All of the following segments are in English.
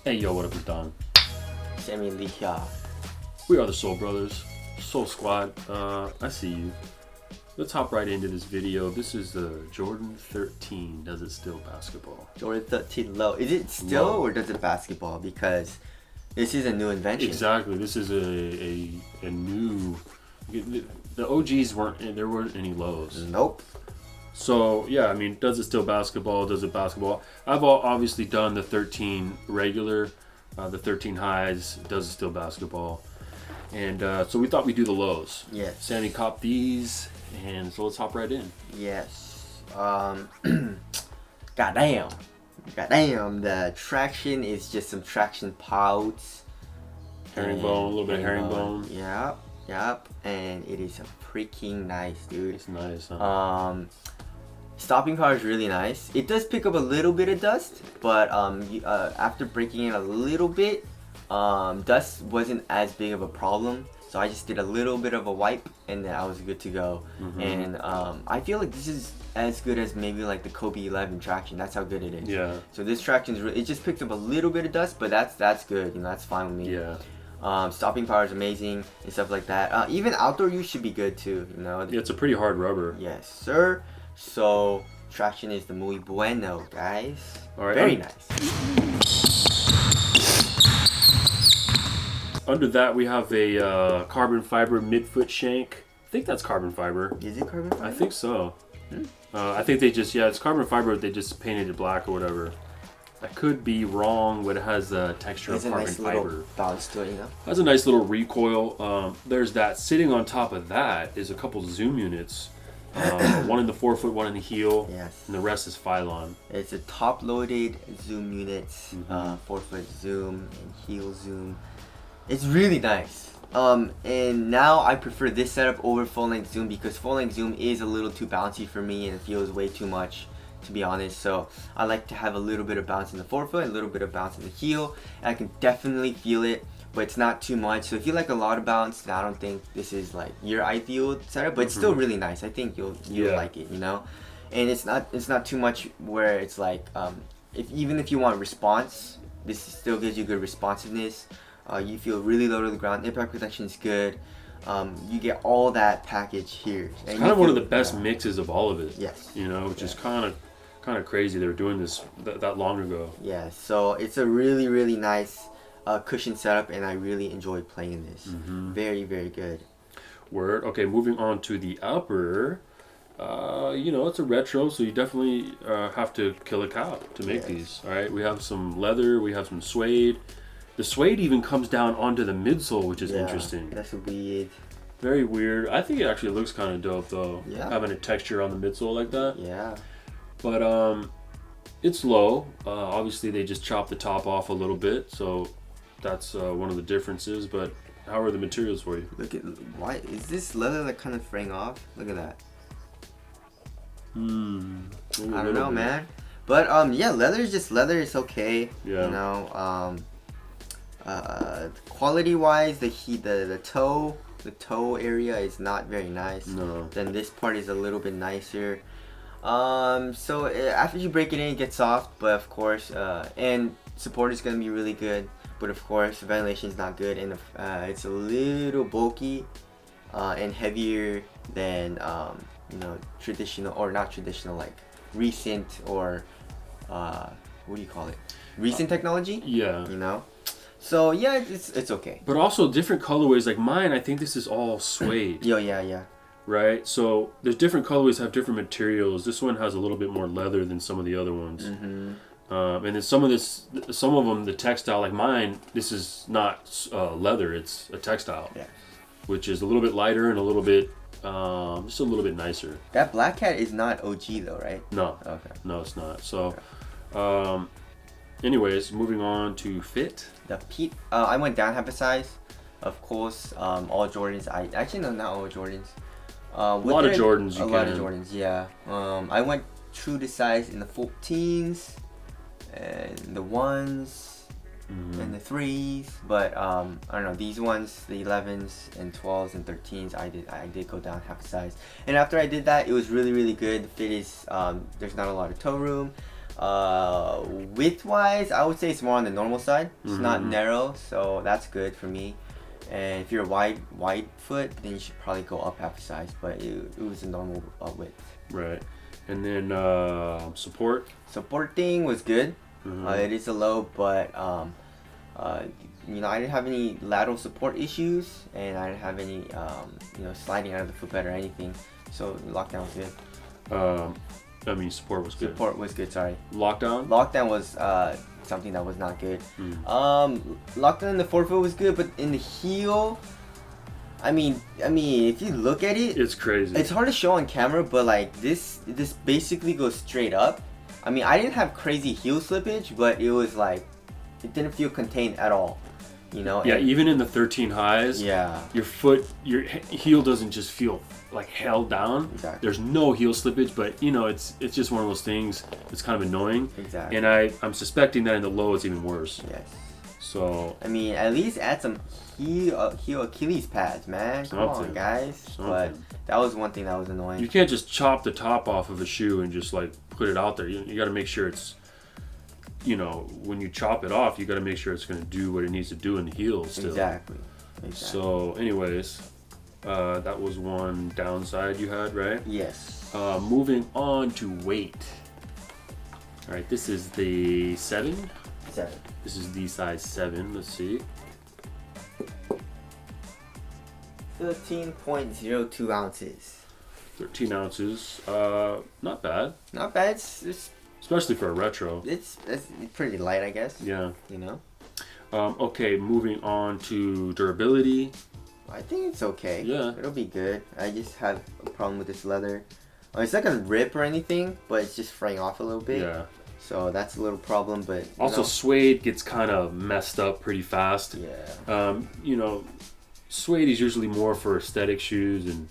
Hey yo, what up, it's Don. Sammy Lee here. We are the Soul Brothers, Soul Squad. I see you. Let's hop right into this video. This is the Jordan 13. Does it still basketball? Jordan 13 low. Is it still Low. or does it basketball? Because this is a new invention. Exactly. This is a new. The OGs there weren't any lows. Nope. So yeah, I mean, does it still basketball? Does it basketball? I've obviously done the 13 regular, the 13 highs. Does it still basketball? And so we thought we'd do the lows. Yes. Sammy copped these, and so let's hop right in. Yes. Goddamn. The traction is just some traction pouts. Herringbone, a little bit of herringbone. Yep. And it is freaking nice, dude. It's nice, huh? Stopping power is really nice. It does pick up a little bit of dust, but after breaking it a little bit, dust wasn't as big of a problem. So I just did a little bit of a wipe, and then I was good to go. Mm-hmm. And I feel like this is as good as maybe like the Kobe 11 traction. That's how good it is. Yeah. So this traction is it just picks up a little bit of dust, but that's good. That's fine with me. Yeah. Stopping power is amazing and stuff like that. Even outdoor use should be good too. Yeah, it's a pretty hard rubber. Yes, sir. So traction is the muy bueno, guys. All right. Very nice. Under that, we have a carbon fiber midfoot shank. I think that's carbon fiber. Is it carbon fiber? I think so. I think they just, it's carbon fiber. They just painted it black or whatever. I could be wrong, but it has the texture of There's a carbon nice fiber. little bounce to it, Has a nice little recoil. There's that. Sitting on top of that is a couple zoom units. One in the forefoot, one in the heel. Yes. And the rest is Phylon. It's a top-loaded zoom units, 4-foot zoom and heel zoom. It's really nice. And now I prefer this setup over full-length zoom because full-length zoom is a little too bouncy for me and it feels way too much, to be honest. So I like to have a little bit of bounce in the forefoot, a little bit of bounce in the heel, and I can definitely feel it, but it's not too much. So if you like a lot of bounce, then I don't think this is like your ideal setup, but it's still really nice. I think you'll like it, and it's not too much where it's like even if you want response, this still gives you good responsiveness. You feel really low to the ground. Impact protection is good. You get all that package here. It's kind of one of the best mixes of all of it. Yes. Which is kind of crazy. They were doing this that long ago. Yeah. So it's a really, really nice cushion setup, and I really enjoy playing this. Very, very good. Word. Okay, moving on to the upper. It's a retro, so you definitely have to kill a cow to make these. All right, we have some leather, we have some suede. The suede even comes down onto the midsole, which is interesting. That's weird. Very weird. I think it actually looks kind of dope though. Yeah. Having a texture on the midsole like that. Yeah. But it's low. Obviously, they just chopped the top off a little bit, so that's one of the differences. But how are the materials for you? Look at why is this leather like kind of fraying off? Look at that. I don't know, man. But leather is just leather. It's okay. Yeah. Quality wise, the toe area is not very nice. No. Then this part is a little bit nicer. So after you break it in, it gets soft, but of course, and support is gonna be really good. But of course, ventilation is not good, and it's a little bulky and heavier than traditional, or not traditional, like recent, or what do you call it? Recent technology. Yeah. So yeah, it's okay. But also different colorways. Like mine, I think this is all suede. Yeah. Right? So there's different colorways have different materials. This one has a little bit more leather than some of the other ones. And then some of them, the textile, like mine, this is not leather, it's a textile. Yeah. Which is a little bit lighter and a little bit, just a little bit nicer. That black cat is not OG though, right? No. Okay. No, it's not. So, anyways, moving on to fit. I went down half a size. Of course, all Jordans. Not all Jordans. A lot of Jordans. Yeah. I went true to size in the 14s and the 1s and the 3s, but I don't know, these ones, the 11s and 12s and 13s, I did go down half a size. And after I did that, it was really, really good. The fit is there's not a lot of toe room. Width-wise, I would say it's more on the normal side. It's not narrow, so that's good for me. And if you're wide foot, then you should probably go up half a size. But it was a normal width. Right. And then support. Supporting was good. It is a low, but you know, I didn't have any lateral support issues, and I didn't have any you know, sliding out of the footbed or anything. So lockdown was good. I mean, support was good. Support was good. Sorry. Lockdown. Lockdown was something that was not good. Lockdown in the forefoot was good, but in the heel, I mean, if you look at it, it's crazy. It's hard to show on camera, but like this basically goes straight up. I mean, I didn't have crazy heel slippage, but it was like, it didn't feel contained at all. You know? Yeah, even in the 13 highs, yeah, your heel doesn't just feel like held down. Exactly. There's no heel slippage, but you know, it's just one of those things. It's kind of annoying. Exactly. And I'm suspecting that in the low it's even worse. Yes. So I mean, at least add some heel Achilles pads, man. Come on, guys. But that was one thing that was annoying. You can't just chop the top off of a shoe and just like put it out there. You got to make sure it's, you know, when you chop it off, you got to make sure it's going to do what it needs to do in the heel still. Exactly. So, anyways, that was one downside you had, right? Yes. Moving on to weight. All right, this is the 7. 7. This is the size 7. Let's see. 13.02 ounces. 13 ounces. Not bad. Not bad. It's especially for a retro. It's pretty light, I guess. Yeah. You know. Okay, moving on to durability. I think it's okay. Yeah. It'll be good. I just have a problem with this leather. It's not gonna rip or anything, but it's just fraying off a little bit. Yeah. So that's a little problem, but also suede gets kind of messed up pretty fast. Yeah. You know, suede is usually more for aesthetic shoes and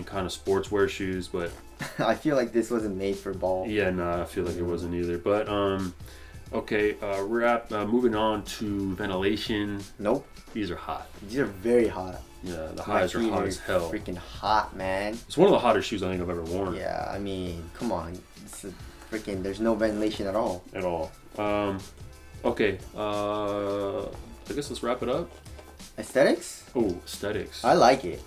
kind of sportswear shoes, but I feel like this wasn't made for ball. Yeah, no, I feel like it wasn't either. But okay, moving on to ventilation. Nope. These are hot. These are very hot. Yeah, the highs are hot as hell. Freaking hot, man. It's one of the hottest shoes I think I've ever worn. Yeah, I mean, come on. There's no ventilation at all. At all. Okay, I guess let's wrap it up. Aesthetics? Oh, aesthetics. I like it.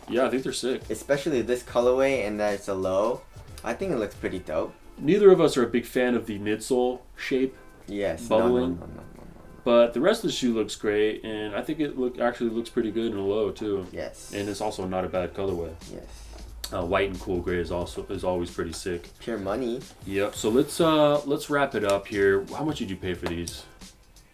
Yeah, I think they're sick. Especially this colorway and that it's a low. I think it looks pretty dope. Neither of us are a big fan of the midsole shape. Yes. Bubbling. No. But the rest of the shoe looks great, and I think it actually looks pretty good in a low too. Yes. And it's also not a bad colorway. Yes. White and cool gray is always pretty sick. Pure money. Yep. So let's wrap it up here. How much did you pay for these?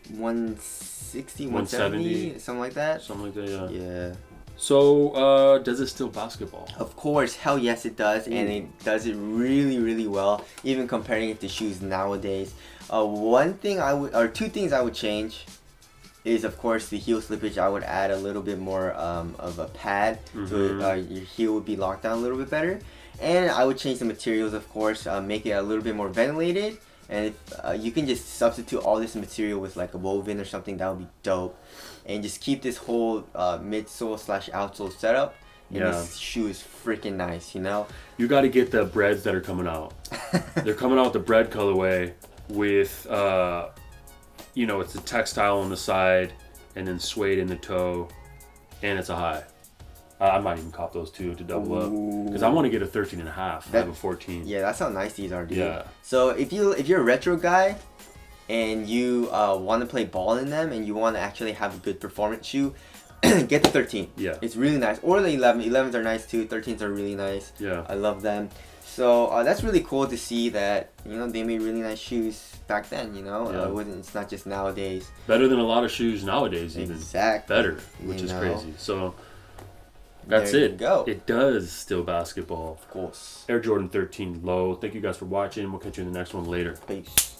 160, 170, something like that. Something like that. Yeah. Yeah. So does it still basketball? Of course, hell yes it does, and it does it really, really well. Even comparing it to shoes nowadays. Two things I would change is, of course, the heel slippage. I would add a little bit more of a pad, so your heel would be locked down a little bit better. And I would change the materials, of course, make it a little bit more ventilated. And if you can just substitute all this material with like a woven or something, that would be dope. And just keep this whole midsole / outsole setup. And this shoe is freaking nice, you know? You got to get the breads that are coming out. They're coming out with the bread colorway with, you know, it's a textile on the side and then suede in the toe, and it's a high. I might even cop those two to double up because I want to get a 13 and a half. I have a 14. Yeah, that's how nice these are, dude. Yeah. So if you're a retro guy and you want to play ball in them and you want to actually have a good performance shoe, get the 13. Yeah. It's really nice. Or the 11. 11s are nice too. 13s are really nice. Yeah. I love them. So that's really cool to see that, you know, they made really nice shoes back then, you know? Yeah. It's not just nowadays. Better than a lot of shoes nowadays even. Exactly. Better, which is crazy. So that's there it. You go. It does still basketball. Of course. Air Jordan 13 low. Thank you guys for watching. We'll catch you in the next one later. Peace.